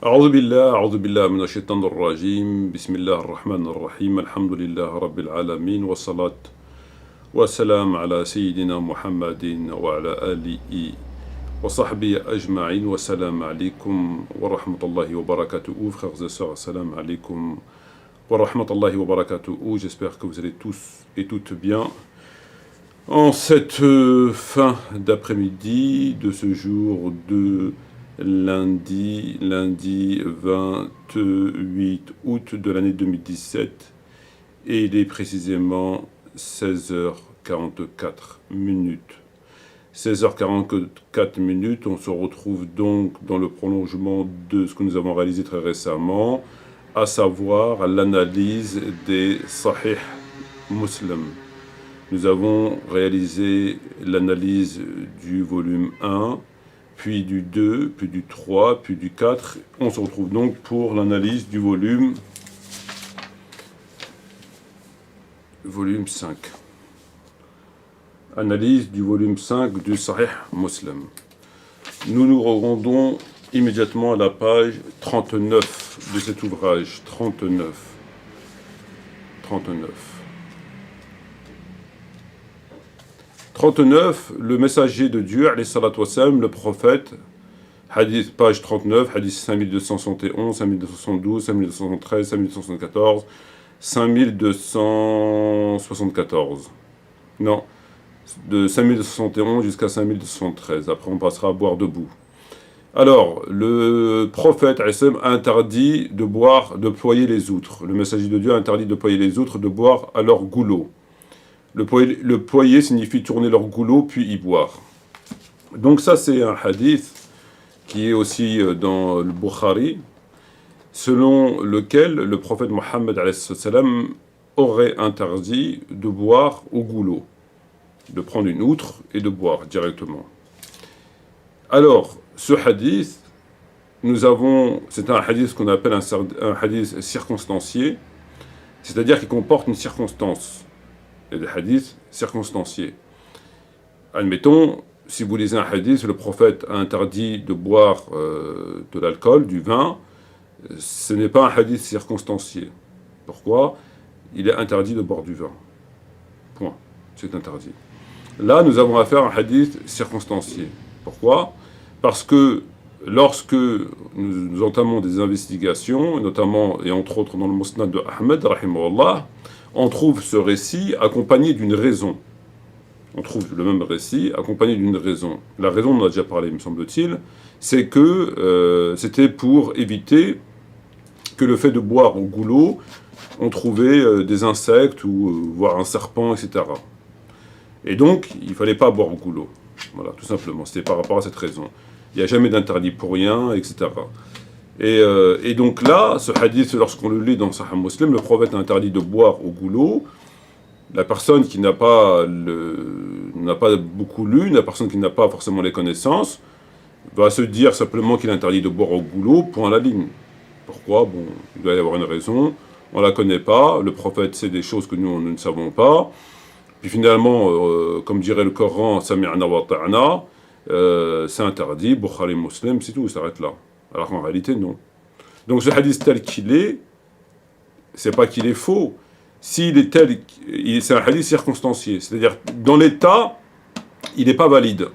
أعوذ بالله من الشيطان الرجيم بسم الله الرحمن الرحيم الحمد لله رب العالمين والصلاة والسلام على سيدنا محمد وعلى آله وصحبه أجمعين والسلام عليكم ورحمة الله وبركاته. Frères et sœurs, salam alaikum wa rahmatullahi wa barakatuh. J'espère que vous allez tous et toutes bien en cette fin d'après-midi de ce jour de lundi 28 août de l'année 2017, et il est précisément 16h44 minutes. 16h44 minutes, on se retrouve donc dans le prolongement de ce que nous avons réalisé très récemment, à savoir l'analyse des Sahih Muslim. Nous avons réalisé l'analyse du volume 1, puis du 2, puis du 3, puis du 4. On se retrouve donc pour l'analyse du volume 5. Analyse du volume 5 du Sahih Muslim. Nous nous rendons immédiatement à la page 39 de cet ouvrage. 39. Le messager de Dieu, alayhi salatu wassalam, le prophète, hadith, page 39, hadith 5271, 5272, 5273, 5274, 5274. Non, de 5271 jusqu'à 5273. Après, on passera à boire debout. Alors, le prophète a interdit de boire, de ployer les outres. Le messager de Dieu a interdit de ployer les outres, de boire à leur goulot. Le ployer signifie tourner leur goulot puis y boire. Donc ça, c'est un hadith qui est aussi dans le Bukhari, selon lequel le prophète Mohammed aurait interdit de boire au goulot, de prendre une outre et de boire directement. Alors, ce hadith, c'est un hadith qu'on appelle un hadith circonstancié, c'est-à-dire qui comporte une circonstance. Il y a des hadiths circonstanciés. Admettons, si vous lisez un hadith, le prophète a interdit de boire de l'alcool, du vin, ce n'est pas un hadith circonstancié. Pourquoi ? Il est interdit de boire du vin. Point. C'est interdit. Là, nous avons affaire à un hadith circonstancié. Pourquoi ? Parce que lorsque nous entamons des investigations, notamment et entre autres dans le Musnad de Ahmed, rahimahullah, on trouve ce récit accompagné d'une raison. On trouve le même récit accompagné d'une raison. La raison, on en a déjà parlé, me semble-t-il, c'est que c'était pour éviter que le fait de boire au goulot, on trouvait des insectes ou voire un serpent, etc. Et donc, il ne fallait pas boire au goulot. Voilà, tout simplement. C'était par rapport à cette raison. Il n'y a jamais d'interdit pour rien, etc. Et donc là, ce hadith, lorsqu'on le lit dans Sahih Muslim, le prophète a interdit de boire au goulot. La personne qui n'a pas beaucoup lu, la personne qui n'a pas forcément les connaissances, va se dire simplement qu'il est interdit de boire au goulot, point à la ligne. Pourquoi ? Bon, il doit y avoir une raison. On ne la connaît pas. Le prophète sait des choses que nous ne savons pas. Puis finalement, comme dirait le Coran, Sami'na wa ta'na, c'est interdit, Bukhari Muslim, c'est tout, ça s'arrête là. Alors qu'en réalité, non. Donc ce hadith tel qu'il est, c'est pas qu'il est faux. S'il est tel, c'est un hadith circonstancié. C'est-à-dire, dans l'état, il n'est pas valide.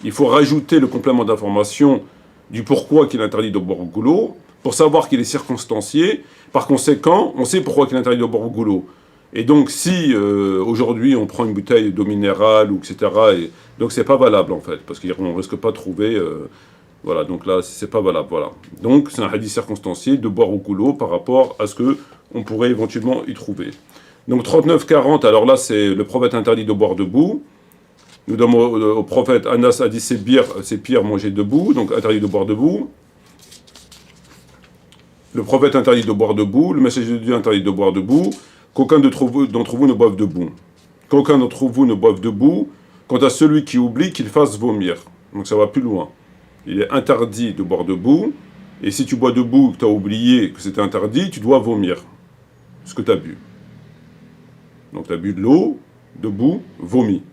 Il faut rajouter le complément d'information du pourquoi qu'il est interdit de boire au goulot, pour savoir qu'il est circonstancié. Par conséquent, on sait pourquoi il est interdit de boire au goulot. Et donc, si aujourd'hui on prend une bouteille d'eau minérale, ou etc., donc c'est pas valable en fait, parce qu'on ne risque pas de trouver. Voilà, donc là, c'est pas valable, voilà. Donc, c'est un hadith circonstancié de boire au goulot par rapport à ce qu'on pourrait éventuellement y trouver. Donc, 39-40, alors là, c'est le prophète interdit de boire debout. Nous donnons au prophète, Anas a dit c'est pire manger debout, donc interdit de boire debout. Le prophète interdit de boire debout, le messager de Dieu interdit de boire debout, qu'aucun d'entre vous ne boive debout. Qu'aucun d'entre vous ne boive debout, quant à celui qui oublie qu'il fasse vomir. Donc, ça va plus loin. Il est interdit de boire debout, et si tu bois debout, que tu as oublié que c'était interdit, tu dois vomir ce que tu as bu. Donc tu as bu de l'eau, debout, vomis.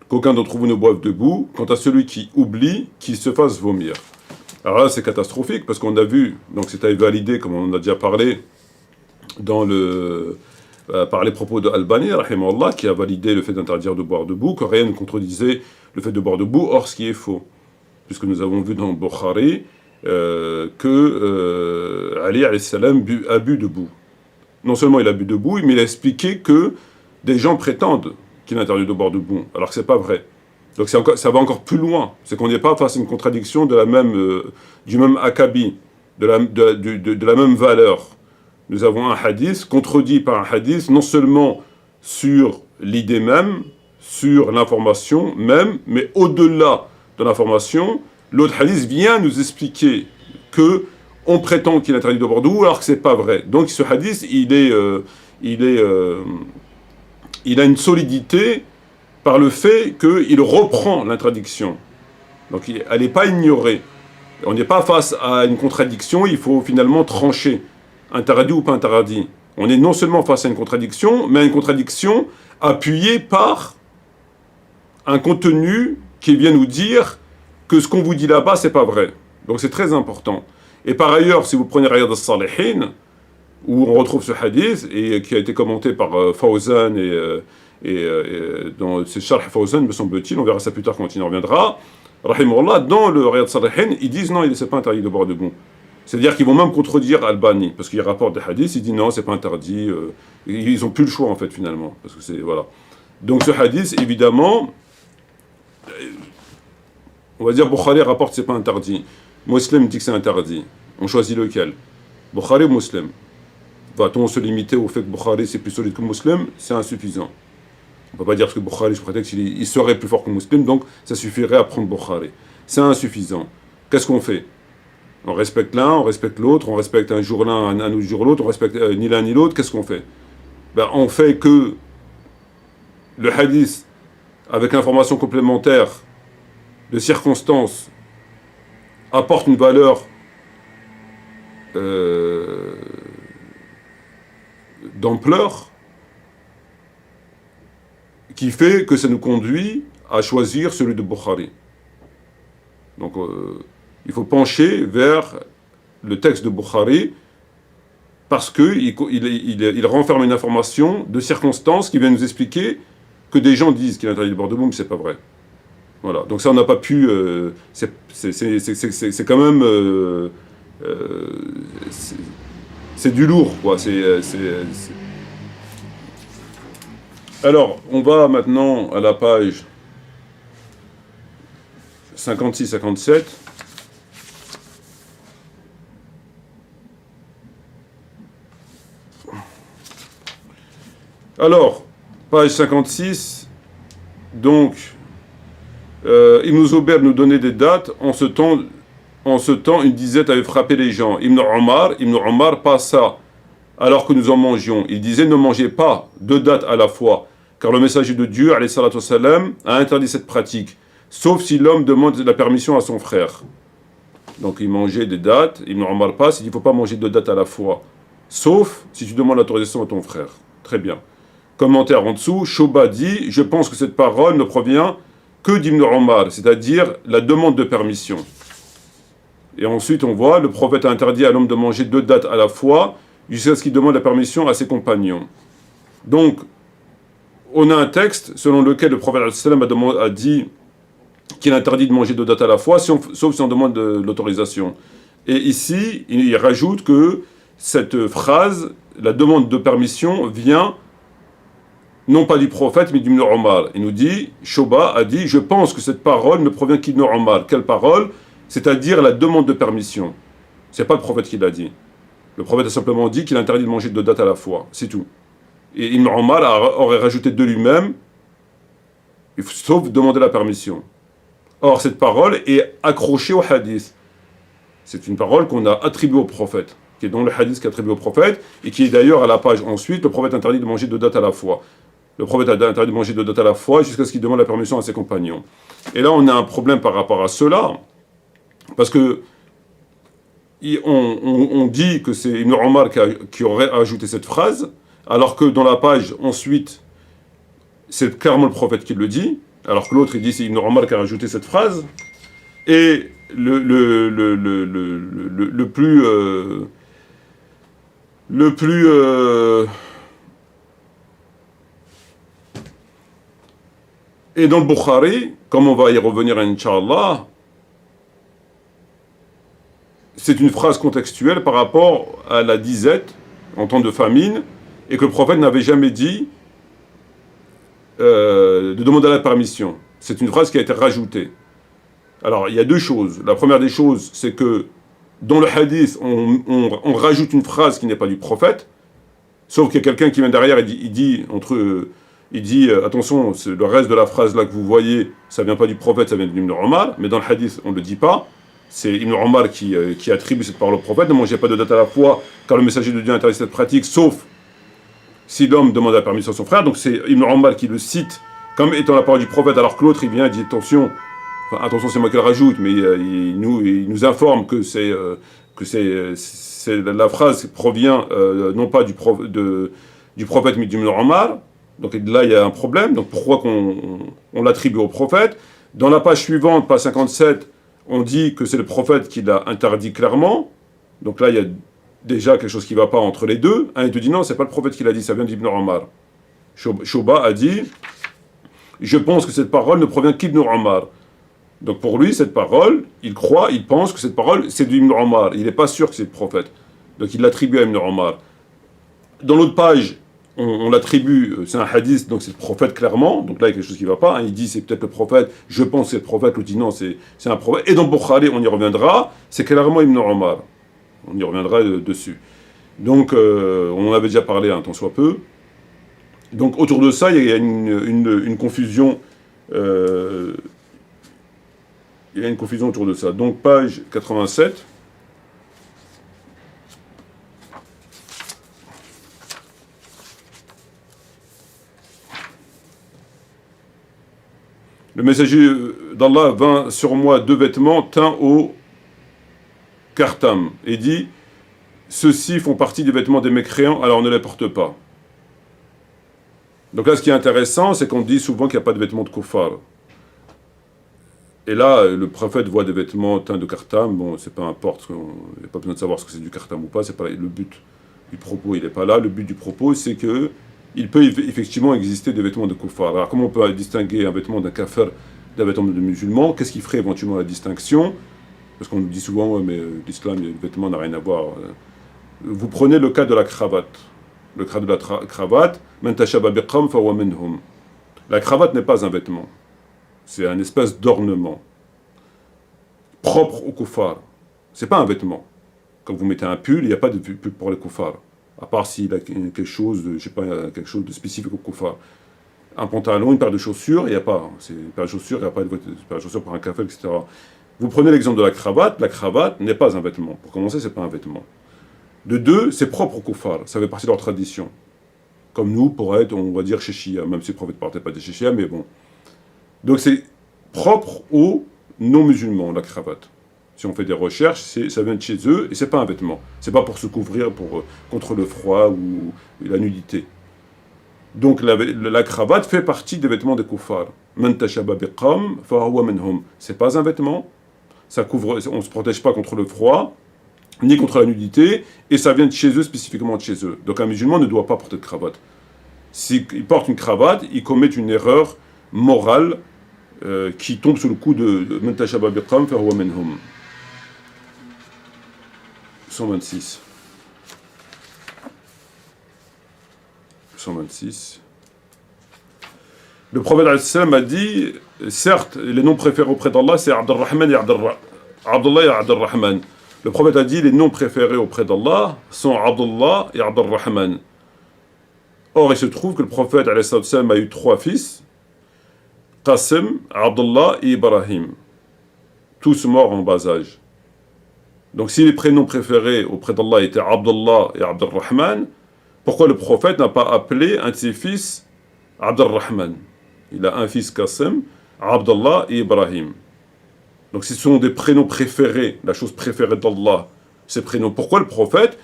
Qu'aucun d'entre vous ne boive debout, quant à celui qui oublie, qu'il se fasse vomir. Alors là, c'est catastrophique, parce qu'on a vu, donc c'était validé, comme on en a déjà parlé, par les propos de Albani, rahimahullah, qui a validé le fait d'interdire de boire debout, que rien ne contredisait le fait de boire debout, or ce qui est faux. Puisque nous avons vu dans le Bukhari que Ali alayhi salam a bu debout. Non seulement il a bu debout, mais il a expliqué que des gens prétendent qu'il est interdit de boire debout, alors que c'est pas vrai. Donc ça va encore plus loin. C'est qu'on n'est pas face à une contradiction du même akabi, de la même valeur. Nous avons un hadith contredit par un hadith, non seulement sur l'idée même, sur l'information même, mais au-delà de l'information, l'autre hadith vient nous expliquer que on prétend qu'il est interdit de boire debout alors que c'est pas vrai. Donc ce hadith, il a une solidité par le fait qu'il reprend l'interdiction. Donc elle n'est pas ignorée. On n'est pas face à une contradiction, il faut finalement trancher. Interdit ou pas interdit. On est non seulement face à une contradiction, mais à une contradiction appuyée par un contenu qui vient nous dire que ce qu'on vous dit là-bas, c'est pas vrai. Donc c'est très important. Et par ailleurs, si vous prenez Riyad al-Salihin, où on retrouve ce hadith, et qui a été commenté par Fawzan, et dans ces Sharh Fawzan, me semble-t-il, on verra ça plus tard quand il en reviendra, rahimahullah, dans le Riyad al-Salihin, ils disent non, c'est pas interdit de boire debout. C'est-à-dire qu'ils vont même contredire Albani, parce qu'il rapporte des hadiths, il dit non, c'est pas interdit, ils n'ont plus le choix en fait finalement, parce que c'est, voilà. Donc ce hadith, évidemment, on va dire Bukhari rapporte c'est pas interdit, Muslim dit que c'est interdit, on choisit lequel? Bukhari ou Muslim? Va-t-on se limiter au fait que Bukhari c'est plus solide que Muslim? C'est insuffisant. On ne peut pas dire parce que Bukhari, je prétexte qu'il serait plus fort que Muslim, donc ça suffirait à prendre Bukhari. C'est insuffisant. Qu'est-ce qu'on fait? On respecte l'un, on respecte l'autre, on respecte un jour l'un, un autre jour l'autre, on respecte ni l'un ni l'autre, qu'est-ce qu'on fait? On fait que le hadith, avec l'information complémentaire de circonstances, apporte une valeur d'ampleur qui fait que ça nous conduit à choisir celui de Bukhari. Donc il faut pencher vers le texte de Bukhari parce qu'il renferme une information de circonstance qui vient nous expliquer que des gens disent qu'il est interdit de boire debout, mais c'est pas vrai. Voilà. Donc ça, on n'a pas pu... c'est quand même... c'est du lourd, quoi. Alors, on va maintenant à la page 56-57. Alors, page 56, donc, Ibn Zubayr nous donnait des dates. En ce temps, une disette avait frappé les gens. Ibn Omar passa alors que nous en mangions. Il disait, ne mangez pas 2 dates à la fois, car le messager de Dieu, alayhi salatu wassalam, a interdit cette pratique, sauf si l'homme demande la permission à son frère. Donc il mangeait des dates, Ibn Omar passe, il dit, il ne faut pas manger 2 dates à la fois, sauf si tu demandes l'autorisation à ton frère. Très bien. Commentaire en dessous, Shoba dit, je pense que cette parole ne provient que d'Ibn Omar, c'est-à-dire la demande de permission. Et ensuite on voit, le prophète a interdit à l'homme de manger 2 dates à la fois, jusqu'à ce qu'il demande la permission à ses compagnons. Donc, on a un texte selon lequel le prophète a dit qu'il est interdit de manger 2 dates à la fois, sauf si on demande l'autorisation. Et ici, il rajoute que cette phrase, la demande de permission, vient non pas du prophète, mais d'Ibn Omar. Il nous dit, Shoba a dit, je pense que cette parole ne provient qu'Ibn Omar. Quelle parole? C'est-à-dire la demande de permission. C'est pas le prophète qui l'a dit. Le prophète a simplement dit qu'il est interdit de manger 2 dates à la fois. C'est tout. Et Ibn Omar aurait rajouté de lui-même, sauf demander la permission. Or, cette parole est accrochée au hadith. C'est une parole qu'on a attribuée au prophète, qui est dans le hadith qui est attribué au prophète, et qui est d'ailleurs à la page ensuite, le prophète interdit de manger 2 dates à la fois. Le prophète a interdit de manger 2 dates à la fois jusqu'à ce qu'il demande la permission à ses compagnons. Et là, on a un problème par rapport à cela, parce que on dit que c'est Ibn Omar qui aurait ajouté cette phrase, alors que dans la page ensuite, c'est clairement le prophète qui le dit, alors que l'autre il dit c'est Ibn Omar qui a ajouté cette phrase, et le plus le plus et dans le Bukhari, comme on va y revenir Inch'Allah, c'est une phrase contextuelle par rapport à la disette en temps de famine, et que le prophète n'avait jamais dit de demander la permission. C'est une phrase qui a été rajoutée. Alors, il y a deux choses. La première des choses, c'est que dans le hadith, on rajoute une phrase qui n'est pas du prophète, sauf qu'il y a quelqu'un qui vient derrière et il dit attention, le reste de la phrase là que vous voyez, ça vient pas du prophète, ça vient d'Ibn Omar, mais dans le hadith, on ne le dit pas. C'est Ibn Omar qui attribue cette parole au prophète. Ne mangez pas de date à la fois, car le messager de Dieu interdit cette pratique, sauf si l'homme demande la permission à son frère. Donc c'est Ibn Omar qui le cite comme étant la parole du prophète, alors que l'autre, il vient et dit attention, attention, c'est moi qui le rajoute, mais il nous informe que la phrase provient non pas du prophète, mais d'Ibn Omar. Donc là, il y a un problème. Donc pourquoi on l'attribue au prophète? Dans la page suivante, page 57, on dit que c'est le prophète qui l'a interdit clairement. Donc là, il y a déjà quelque chose qui ne va pas entre les deux. Un, il te dit non, c'est pas le prophète qui l'a dit, ça vient d'Ibn Omar. Shoba a dit je pense que cette parole ne provient qu'Ibn Omar. Donc pour lui, cette parole, il pense que cette parole, c'est d'Ibn Omar. Il n'est pas sûr que c'est le prophète. Donc il l'attribue à Ibn Omar. Dans l'autre page, on l'attribue, c'est un hadith, donc c'est le prophète clairement. Donc là, il y a quelque chose qui ne va pas. Il dit c'est peut-être le prophète, je pense que c'est le prophète. L'autre dit non, c'est un prophète. Et dans Bukhari, on y reviendra, c'est clairement Ibn Omar. On y reviendra dessus. Donc, on en avait déjà parlé un tant soit peu. Donc autour de ça, il y a une confusion. Il y a une confusion autour de ça. Donc page 87. Le messager d'Allah vint sur moi 2 vêtements teints au kartam et dit ceux-ci font partie des vêtements des mécréants, alors ne les porte pas. Donc là, ce qui est intéressant, c'est qu'on dit souvent qu'il n'y a pas de vêtements de kuffar. Et là, le prophète voit des vêtements teints de kartam, bon, c'est peu importe, il n'y a pas besoin de savoir ce que c'est du kartam ou pas, c'est pas le but du propos, il n'est pas là. Le but du propos, c'est que il peut effectivement exister des vêtements de kuffar. Alors comment on peut distinguer un vêtement d'un kafir d'un vêtement de musulman? Qu'est-ce qui ferait éventuellement la distinction? Parce qu'on nous dit souvent, ouais, mais l'islam, le vêtement n'a rien à voir. Vous prenez le cas de la cravate. Le cas de la cravate, man tashaba biqam fa huwa minhum. La cravate n'est pas un vêtement. C'est un espèce d'ornement propre au kuffar. C'est pas un vêtement. Quand vous mettez un pull, il n'y a pas de pull pour les kuffar. À part s'il a quelque chose de, je sais pas, quelque chose de spécifique au kuffar. Un pantalon, une paire de chaussures, il n'y a pas. C'est une paire de chaussures, il n'y a pas une paire de chaussures pour un café, etc. Vous prenez l'exemple de la cravate n'est pas un vêtement. Pour commencer, c'est pas un vêtement. De deux, c'est propre au kuffar, ça fait partie de leur tradition. Comme nous, pour être, on va dire, chéchia, même si le prophète ne partait pas des chéchia, mais bon. Donc c'est propre aux non-musulmans, la cravate. Si on fait des recherches, ça vient de chez eux, et c'est pas un vêtement. C'est pas pour se couvrir contre le froid ou la nudité. Donc la cravate fait partie des vêtements des kuffar. Man tashaba biqam fa huwa minhum. C'est pas un vêtement, ça couvre, on ne se protège pas contre le froid, ni contre la nudité, et ça vient de chez eux, spécifiquement de chez eux. Donc un musulman ne doit pas porter de cravate. S'il porte une cravate, il commet une erreur morale qui tombe sous le coup de Man tashaba biqam fa huwa minhum. 126. 126. Le prophète a dit, certes, les noms préférés auprès d'Allah, c'est Abdurrahman et Abdullah et Abdurrahman. Le prophète a dit, les noms préférés auprès d'Allah sont Abdullah et Abdurrahman. Or, il se trouve que le prophète a eu 3 fils, Qasim, Abdullah et Ibrahim, tous morts en bas âge. Donc si les prénoms préférés auprès d'Allah étaient Abdullah et Abdurrahman, pourquoi le prophète n'a pas appelé un de ses fils Abdurrahman? Il a un fils Qasim, Abdullah et Ibrahim. Donc ce sont des prénoms préférés, la chose préférée d'Allah, ces prénoms. Pourquoi le prophète,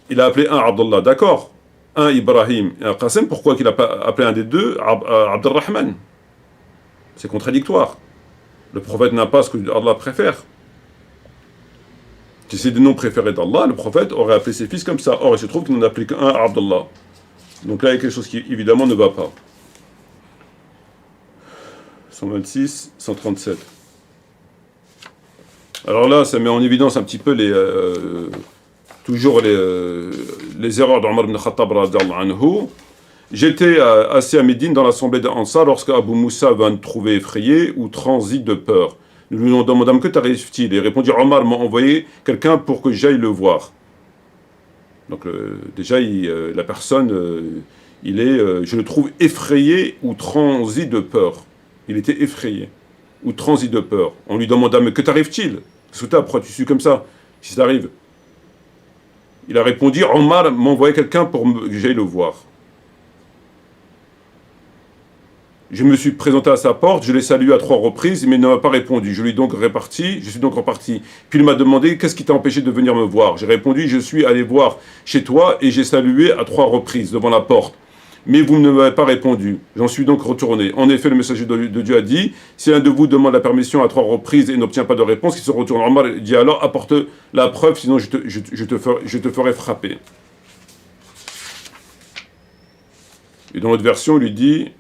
il a appelé un Abdullah, d'accord, un Ibrahim et un Qasim, pourquoi il n'a pas appelé un des deux Abdurrahman? C'est contradictoire. Le prophète n'a pas ce que Allah préfère. Si c'est des noms préférés d'Allah, le prophète aurait appelé ses fils comme ça. Or, il se trouve qu'il n'en appelait qu'un à Abdallah. Donc là, il y a quelque chose qui, évidemment, ne va pas. 126, 137. Alors là, ça met en évidence un petit peu toujours les erreurs d'Omar ibn Khattab radhiyallahu anhu. J'étais assis à Médine dans l'assemblée d'Ansar lorsque Abu Moussa va nous trouver effrayé ou transit de peur. Nous lui demandons que t'arrive-t-il? Et répondit Omar m'a envoyé quelqu'un pour que j'aille le voir. Donc déjà, la personne, je le trouve effrayé ou transit de peur. Il était effrayé ou transit de peur. On lui demanda mais que t'arrive-t-il? Qu'est-ce que t'as? Pourquoi tu suis comme ça? Si ça arrive. Il a répondu Omar m'a envoyé quelqu'un pour que j'aille le voir. Je me suis présenté à sa porte, je l'ai salué à 3 reprises, mais il ne m'a pas répondu. Je suis donc reparti. Puis il m'a demandé, qu'est-ce qui t'a empêché de venir me voir? J'ai répondu, je suis allé voir chez toi et j'ai salué à 3 reprises devant la porte. Mais vous ne m'avez pas répondu. J'en suis donc retourné. En effet, le messager de Dieu a dit, si un de vous demande la permission à 3 reprises et n'obtient pas de réponse, qu'il se retourne. Omar dit alors, apporte la preuve, sinon je te ferai frapper. Et dans l'autre version, il lui dit,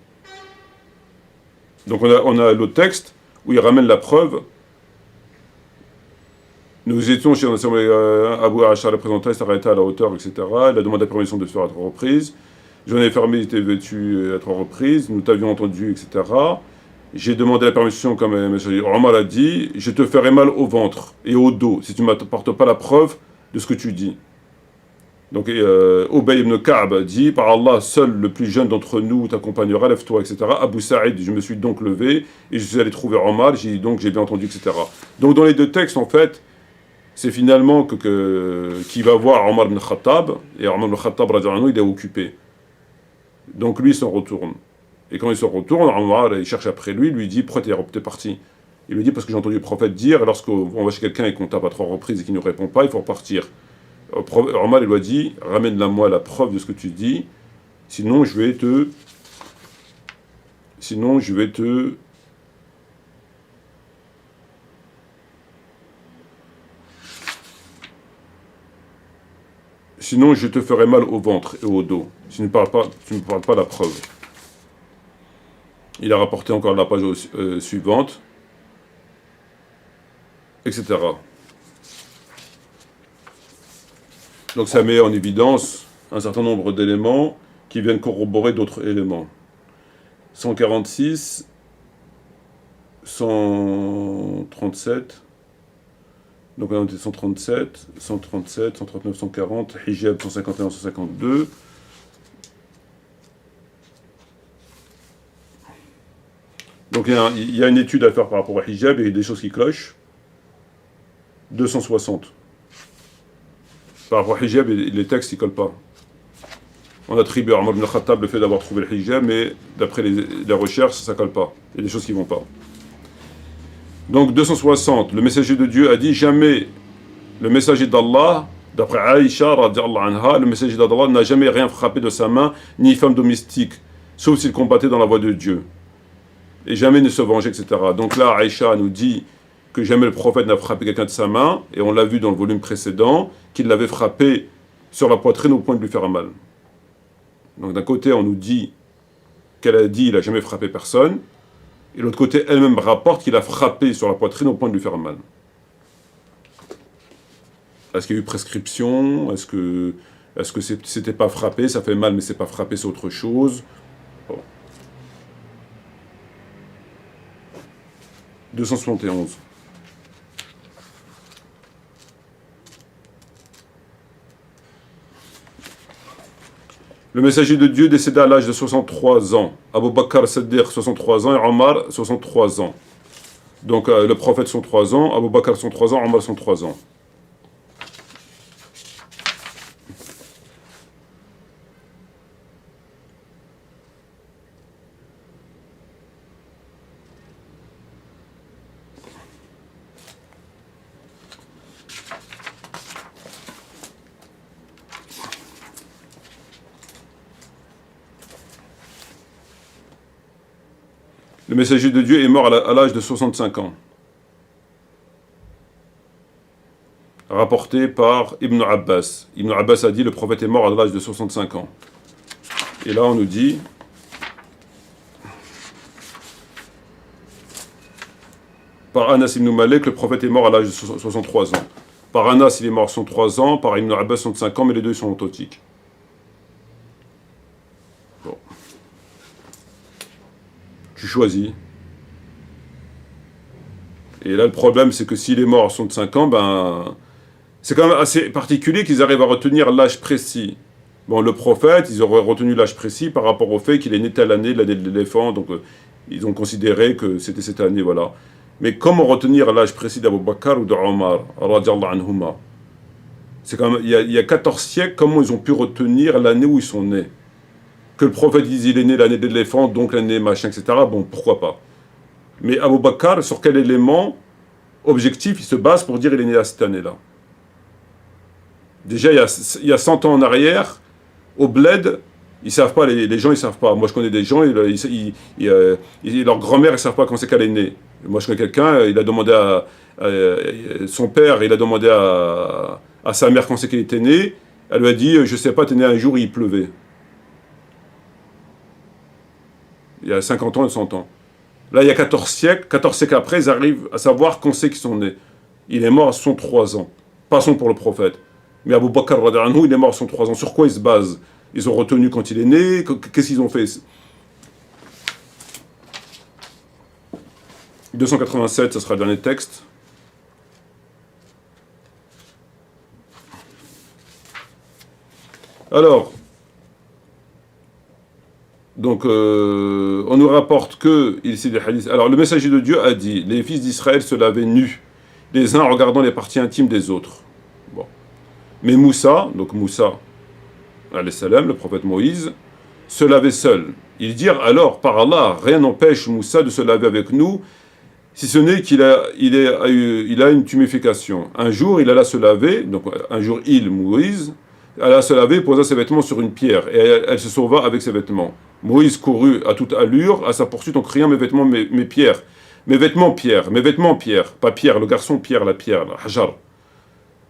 donc on a l'autre texte où il ramène la preuve. Nous étions chez Abu Ashar, le présentant, il s'est arrêté à la hauteur, etc. Il a demandé la permission de se faire à 3 reprises. J'en ai fermé, il était vêtu à 3 reprises. Nous t'avions entendu, etc. J'ai demandé la permission, comme Omar a dit, je te ferai mal au ventre et au dos si tu ne m'apportes pas la preuve de ce que tu dis. Donc Ubay ibn Ka'b dit, par Allah, seul le plus jeune d'entre nous t'accompagnera, lève-toi, etc. Abu Sa'id, je me suis donc levé et je suis allé trouver Omar, j'ai bien entendu, etc. Donc dans les 2 textes, en fait, c'est finalement qui va voir Omar ibn Khattab, et Omar ibn Khattab, il est occupé. Donc lui, il s'en retourne. Et quand il se retourne, Omar, il cherche après lui, il lui dit, pourquoi t'es parti? Il lui dit, parce que j'ai entendu le prophète dire, lorsqu'on va chez quelqu'un et qu'on tape à 3 reprises et qu'il ne répond pas, il faut repartir. Omar, il lui a dit, ramène-la-moi la preuve de ce que tu dis, sinon je vais te ferai mal au ventre et au dos. Si tu ne me parles pas la preuve. Il a rapporté encore la page suivante, etc. Donc ça met en évidence un certain nombre d'éléments qui viennent corroborer d'autres éléments. 146, 137, donc on a noté 137, 139, 140, hijab 151, 152. Donc il y a une étude à faire par rapport à hijab et des choses qui clochent. 260. Par rapport au hijab, les textes, ils collent pas. On attribue à Omar ibn Khattab le fait d'avoir trouvé le hijab, mais d'après les recherches, ça colle pas. Il y a des choses qui vont pas. Donc 260, le messager de Dieu a dit, jamais le messager d'Allah, d'après Aïcha, radiallahu anha, le messager d'Allah n'a jamais rien frappé de sa main, ni femme domestique, sauf s'il combattait dans la voie de Dieu. Et jamais ne se vengeait, etc. Donc là, Aïcha nous dit que jamais le prophète n'a frappé quelqu'un de sa main, et on l'a vu dans le volume précédent, qu'il l'avait frappé sur la poitrine au point de lui faire mal. Donc d'un côté, on nous dit qu'elle a dit qu'il n'a jamais frappé personne, et de l'autre côté, elle-même rapporte qu'il a frappé sur la poitrine au point de lui faire mal. Est-ce qu'il y a eu prescription? Est-ce que c'était pas frappé, ça fait mal, mais c'est pas frappé, c'est autre chose? Bon. 271. Le messager de Dieu décéda à l'âge de 63 ans. Abu Bakr Siddiq, 63 ans, et Omar, 63 ans. Donc le prophète, 103 ans, Abu Bakr, 103 ans, Omar, 103 ans. Le messager de Dieu est mort à l'âge de 65 ans. rapporté par Ibn Abbas. Ibn Abbas a dit le prophète est mort à l'âge de 65 ans. Et là on nous dit par Anas ibn Malik, le prophète est mort à l'âge de 63 ans. Par Anas, il est mort à 63 ans, par Ibn Abbas, 65 ans, mais les deux sont authentiques. Bon. Tu choisis. Et là, le problème, c'est que s'il est mort à 65 ans, ben, c'est quand même assez particulier qu'ils arrivent à retenir l'âge précis. Bon, le prophète, ils auraient retenu l'âge précis par rapport au fait qu'il est né telle année, l'année de l'éléphant, donc ils ont considéré que c'était cette année, voilà. Mais comment retenir l'âge précis d'Abu Bakr ou d'Omar, radiallahu anhuma? C'est quand même, il y a 14 siècles, comment ils ont pu retenir l'année où ils sont nés? Que le prophète dise il est né l'année de l'éléphant, donc l'année machin, etc. Bon, pourquoi pas? Mais Abu Bakr, sur quel élément objectif il se base pour dire il est né à cette année-là? Déjà, il y a 100 ans en arrière, au bled, ils savent pas, les gens ils savent pas. Moi je connais des gens, leur grand-mère ils savent pas quand c'est qu'elle est née. Moi je connais quelqu'un, il a demandé à son père, il a demandé à sa mère quand c'est qu'elle était née. Elle lui a dit, je sais pas, t'es né un jour, il pleuvait. Il y a 50 ans et 100 ans. Là il y a 14 siècles après, ils arrivent à savoir quand c'est qu'ils sont nés. Il est mort à 63 ans. Passons pour le prophète. Mais Abu Bakr, il est mort à 63 ans. Sur quoi ils se basent? Ils ont retenu quand il est né. Qu'est-ce qu'ils ont fait? 287, ce sera le dernier texte. Alors, donc, on nous rapporte que, ici des hadiths, alors le messager de Dieu a dit, les fils d'Israël se lavaient nus, les uns regardant les parties intimes des autres. Bon. Mais Moussa, donc Moussa, alayhi salam, le prophète Moïse, se lavait seul. Ils dirent alors, par Allah, rien n'empêche Moussa de se laver avec nous, si ce n'est qu'il a une tuméfication. Un jour, il alla se laver, donc un jour Moïse, alla se laver, posa ses vêtements sur une pierre, et elle se sauva avec ses vêtements. Moïse courut à toute allure à sa poursuite en criant, mes vêtements, mes pierres, mes vêtements pierre, pas Pierre, le garçon Pierre, la pierre, la hajar.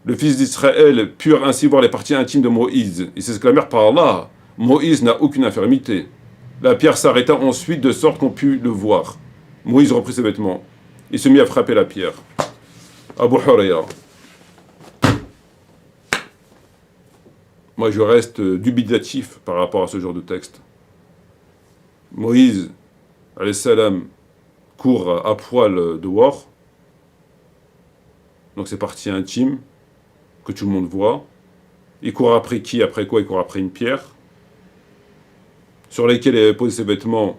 Le fils d'Israël purent ainsi voir les parties intimes de Moïse. Ils s'exclamèrent par Allah, Moïse n'a aucune infirmité. La pierre s'arrêta ensuite de sorte qu'on put le voir. Moïse reprit ses vêtements. Il se mit à frapper la pierre. Abu Hurayra. Moi je reste dubitatif par rapport à ce genre de texte. Moïse, alayhi salam, court à poil dehors. Donc c'est parties intimes que tout le monde voit. Il court après qui? Après quoi? Il court après une pierre sur laquelle il avait posé ses vêtements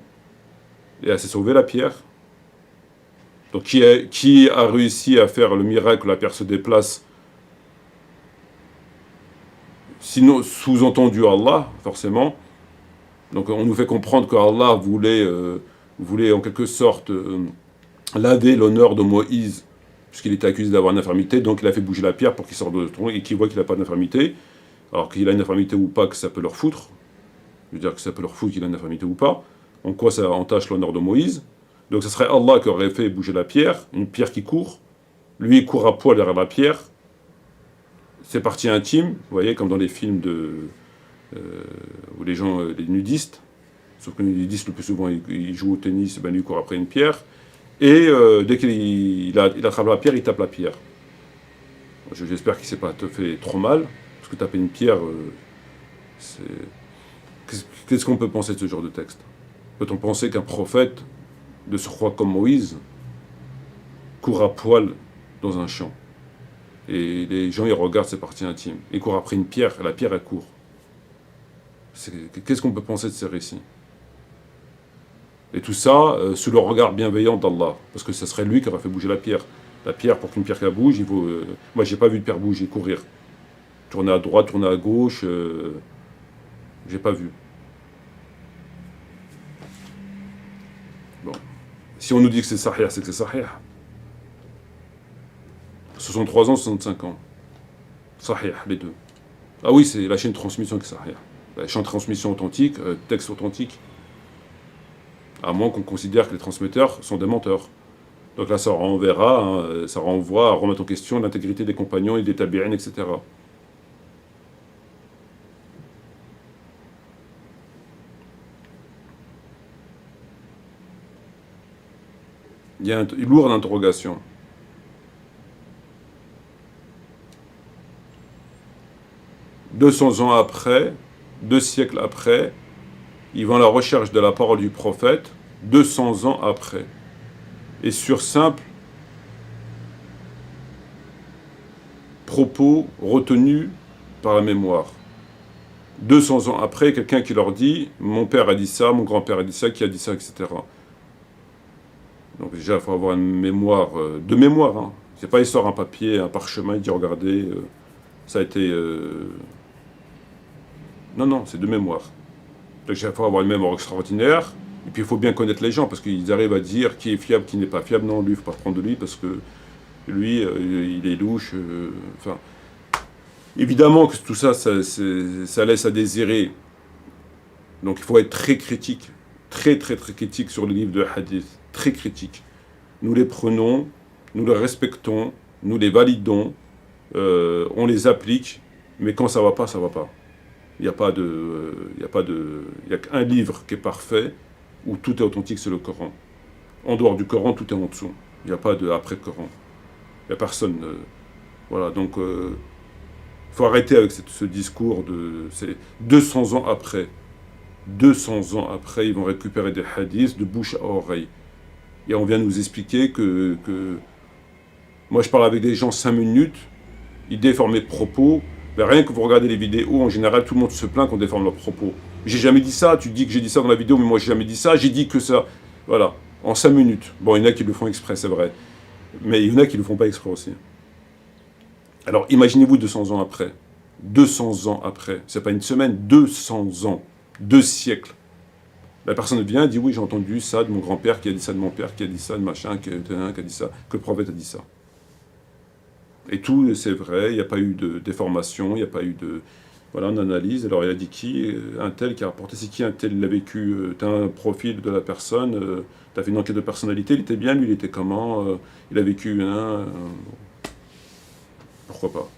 et elle s'est sauvée, la pierre. Donc qui a réussi à faire le miracle, la pierre se déplace? Sinon, sous-entendu Allah, forcément. Donc on nous fait comprendre qu'Allah voulait en quelque sorte laver l'honneur de Moïse, puisqu'il était accusé d'avoir une infirmité, donc il a fait bouger la pierre pour qu'il sorte de tronc et qu'il voit qu'il n'a pas d'infirmité. Alors qu'il a une infirmité ou pas, que ça peut leur foutre. Je veux dire que ça peut leur foutre qu'il a une infirmité ou pas. En quoi ça entache l'honneur de Moïse? Donc ce serait Allah qui aurait fait bouger la pierre, une pierre qui court. Lui, il court à poil derrière la pierre. C'est partie intime, vous voyez, comme dans les films où les gens, les nudistes, sauf que les nudistes, le plus souvent, ils jouent au tennis, ben lui, il court après une pierre. Et dès qu'il attrape la pierre, il tape la pierre. J'espère qu'il ne s'est pas fait trop mal, parce que taper une pierre, c'est... Qu'est-ce qu'on peut penser de ce genre de texte? Peut-on penser qu'un prophète, de surcroît comme Moïse, court à poil dans un champ? Et les gens, ils regardent ses parties intimes. Ils courent après une pierre, et la pierre, elle court. Qu'est-ce qu'on peut penser de ces récits? Et tout ça, sous le regard bienveillant d'Allah. Parce que ce serait lui qui aurait fait bouger la pierre. La pierre, pour qu'une pierre qu'elle bouge, il faut... moi, j'ai pas vu de pierre bouger, courir. Tourner à droite, tourner à gauche... j'ai pas vu. Bon. Si on nous dit que c'est sahih, c'est que c'est sahih. 63 ans, 65 ans. Sahih, les deux. Ah oui, c'est la chaîne de transmission qui est sahih. La chaîne de transmission authentique, texte authentique. À moins qu'on considère que les transmetteurs sont des menteurs. Donc là, ça renverra, hein, ça renvoie à remettre en question l'intégrité des compagnons et des tabi'in, etc. Il y a une lourde interrogation. « 200 ans après, 2 siècles après, ils vont à la recherche de la parole du prophète, 200 ans après. Et sur simple propos retenus par la mémoire. 200 ans après, quelqu'un qui leur dit « Mon père a dit ça, mon grand-père a dit ça, qui a dit ça, etc. » Donc déjà, il faut avoir une mémoire, de mémoire. Hein. C'est pas il sort un papier, un parchemin, il dit « Regardez, ça a été... Non, non, c'est de mémoire. Donc il faut avoir une mémoire extraordinaire. Et puis il faut bien connaître les gens, parce qu'ils arrivent à dire qui est fiable, qui n'est pas fiable. Non, lui, il ne faut pas prendre de lui, parce que lui, il est louche. Enfin, évidemment que tout ça, ça laisse à désirer. Donc il faut être très critique, très critique sur les livres de hadith, très critique. Nous les prenons, nous les respectons, nous les validons, on les applique, mais quand ça va pas, ça va pas. Il n'y a pas de, il y a qu'un livre qui est parfait, où tout est authentique, c'est le Coran. En dehors du Coran, tout est en dessous. Il n'y a pas de après Coran. Il n'y a personne. Voilà, donc il faut arrêter avec ce discours de. C'est 200 ans après. 200 ans après, ils vont récupérer des hadiths de bouche à oreille. Et on vient nous expliquer que moi, je parle avec des gens 5 minutes, ils déforment mes propos. Ben, rien que vous regardez les vidéos, en général, tout le monde se plaint qu'on déforme leurs propos. J'ai jamais dit ça, tu dis que j'ai dit ça dans la vidéo, mais moi j'ai jamais dit ça, j'ai dit que ça. Voilà, en 5 minutes. Bon, il y en a qui le font exprès, c'est vrai. Mais il y en a qui ne le font pas exprès aussi. Alors imaginez-vous 200 ans après. 200 ans après. C'est pas une semaine, 200 ans. 2 siècles. La personne vient et dit oui, j'ai entendu ça de mon grand-père qui a dit ça de mon père, qui a dit ça de machin, qui a dit ça, que le prophète a dit ça. Et tout, c'est vrai, il n'y a pas eu de déformation, il n'y a pas eu de... Voilà, on analyse, alors il a dit qui, un tel qui a rapporté, c'est qui un tel, il a vécu, tu as un profil de la personne, tu as fait une enquête de personnalité, il était bien, lui il était comment, il a vécu, pourquoi pas.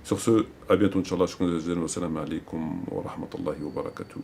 Sur ce, à bientôt, Inch'Allah, shukran jazilan wa salam alaikum wa rahmatullahi wa barakatuh.